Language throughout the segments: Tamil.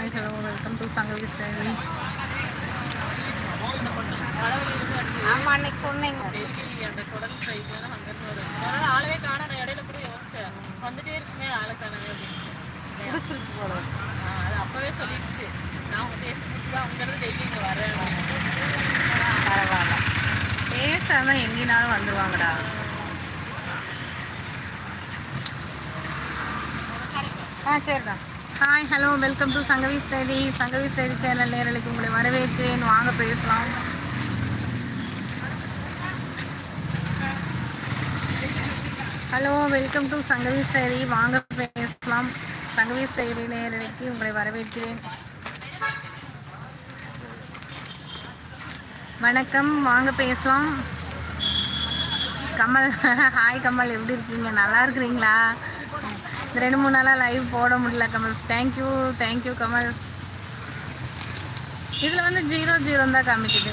Hi hello welcome to Sangavi style. ஆமாம் அன்னைக்கு சொன்னேங்க. அந்த குடல் ஃப்ரைக்கான அங்கேருந்து வரும். அதனால் ஆளவே காண நான் இடையில கூட யோசிச்சேன், வந்துட்டே இருக்குமே ஆளை காணவே அப்படின்னு. பிடிச்சிருச்சு போல. அது அப்போவே சொல்லிடுச்சு, நான் உங்கள் டேஸ்ட் பிடிச்சி தான் அங்கேருந்து டெய்லி இங்கே வரேன் அப்படின்னு. பரவாயில்ல, டேஸ்டாக தான் எங்கேனாலும் வந்துடுவாங்கடா. சரிண்ணா. Hi hello welcome to Sangavi Styly. Sangavi Styly channel நேரலுக்கு உங்களை வரவேற்கிறேன். வாங்க பேசலாம். Hello welcome to Sangavi Styly, வாங்க பேசலாம். சங்கவி ஸ்டைலி நேரலுக்கு உங்களை வரவேற்கிறேன். வணக்கம், வாங்க பேசலாம். கமல் ஹாய் கமல், எப்படி இருக்கீங்க? நல்லா இருக்கிறீங்களா? 2-3 நாளாக லைவ் போட முடியல கமல். தேங்க்யூ கமல். இதில் வந்து 0 தான் காமிக்குது.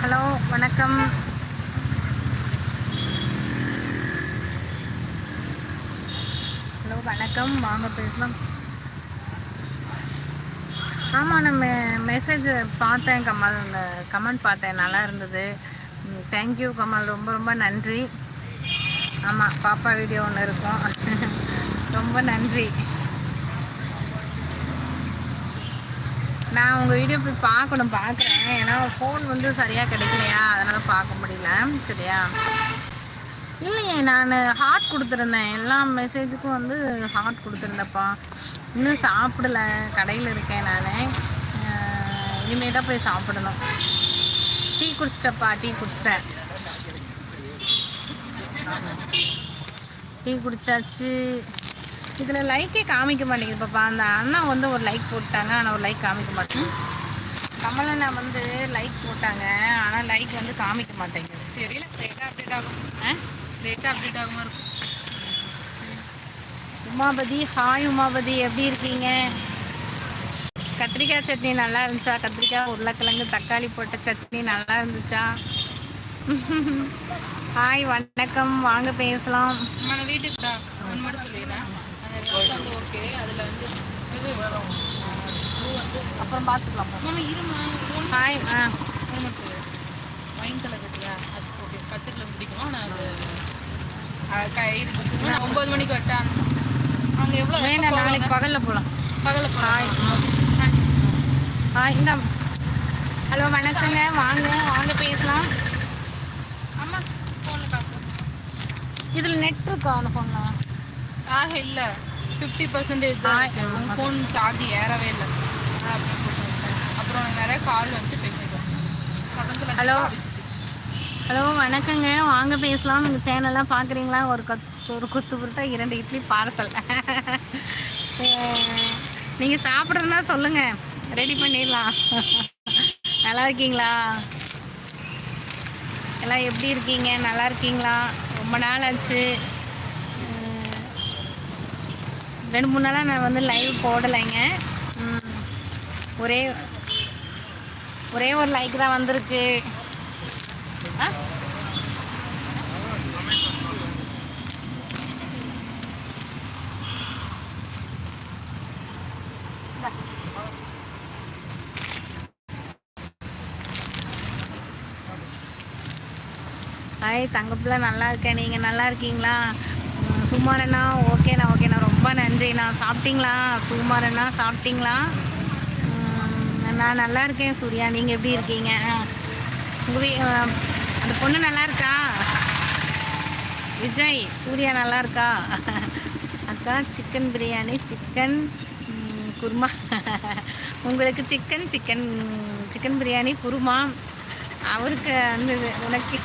ஹலோ வணக்கம். ஹலோ வணக்கம், வாங்க பேசலாம். ஆமாம், நான் மெசேஜ் பார்த்தேன் கமல், அந்த கமெண்ட் பார்த்தேன், நல்லா இருந்தது. தேங்க்யூ கமல், ரொம்ப ரொம்ப நன்றி. ஆமாம், பாப்பா வீடியோ ஒன்று இருக்கும். ரொம்ப நன்றி. நான் உங்கள் வீடியோ போய் பார்க்குறேன். ஏன்னா ஃபோன் வந்து சரியாக கிடைக்கலையா, அதனால் பார்க்க முடியல. சரியா? இல்லையே, நான் ஹார்ட் கொடுத்துருந்தேன். எல்லா மெசேஜுக்கும் வந்து ஹார்ட் கொடுத்துருந்தேன்ப்பா. இன்னும் சாப்பிடல, கடையில் இருக்கேன் நான். இனிமேல் தான் போய் சாப்பிடணும். டீ குடிச்சிட்டேன். டீ குடித்தாச்சு. இதில் லைக்கே காமிக்க மாட்டேங்குது பாப்பா. அந்த அண்ணா வந்து ஒரு லைக் போட்டாங்க, ஆனால் ஒரு லைக் காமிக்க மாட்டேன். கமலண்ணா வந்து லைக் போட்டாங்க, ஆனால் லைக் வந்து காமிக்க மாட்டேங்குது. தெரியல, லேட்டாக அப்டேட் ஆகும். லேட்டாக அப்டேட் ஆகுமா இருக்கும். உமாபதி, ஹாய் உமாபதி, எப்படி இருக்கீங்க? கத்திரிக்காய் சட்னி நல்லா இருந்துச்சா? கத்திரிக்காய், உருளைக்கிழங்கு, தக்காளி போட்ட சட்னி நல்லா இருந்துச்சா? ஹாய் வணக்கம், வாங்க பேசலாம். நான் வீட்டுக்கு தான் ஒன்று மட்டும் சொல்லிடுறேன். அந்த ஓகே, அதில் வந்து இது வந்து அப்புறம் பார்த்துக்கலாம். இருமா. ஹாய். ஒயின் கலர் இருக்குல்ல, அது ஓகே. பச்சை கலர் பிடிக்கும். ஆனால் அது இது 9 மணிக்கு வரட்டான். அங்கே எவ்வளோ வேண்டாம், நாளைக்கு பகலில் போகலாம். Hi hi. இந்த ஹலோ வணக்கங்க, வாங்க பேசலாம். அம்மா ஃபோனில் காசு இதில் நெட் இருக்கா அந்த ஃபோனில்? இல்லை, 50% தான் இருக்கு. உங்கள் ஃபோன் சார்ஜ் ஏறவே இல்லை. அப்புறம் நிறைய கால் வந்து பேசிடுவோம். ஹலோ வணக்கங்க, வாங்க பேசலாம். உங்கள் சேனல்லாம் பார்க்குறீங்களா? ஒரு குத்து புருட்டா 2 இட்லி பார்சல். நீங்கள் சாப்பிட்றதுனா சொல்லுங்கள், ரெடி பண்ணிடலாம். நல்லா இருக்கீங்களா? எல்லாம் எப்படி இருக்கீங்க? நல்லா இருக்கீங்களா? ரொம்ப நாள் ஆச்சு. 2-3 நாளாக நான் வந்து லைவ் போடலைங்க. ஒரே ஒரு லைக் தான் வந்திருக்கு. ஹாய் தங்கப்பில், நல்லா இருக்கேன். நீங்கள் நல்லா இருக்கீங்களா? சுமாரண்ணா ஓகேண்ணா. ரொம்ப நன்றிண்ணா. சாப்பிட்டீங்களா? சுமாரண்ணா சாப்பிட்டீங்களா? நான் நல்லா இருக்கேன் சூர்யா, நீங்கள் எப்படி இருக்கீங்க? உங்கள் அந்த பொண்ணு நல்லா இருக்கா? விஜய், சூர்யா நல்லா இருக்கா? அக்கா சிக்கன் பிரியாணி, சிக்கன் குருமா. உங்களுக்கு சிக்கன் பிரியாணி குருமா. அவருக்கு அந்த உனக்கு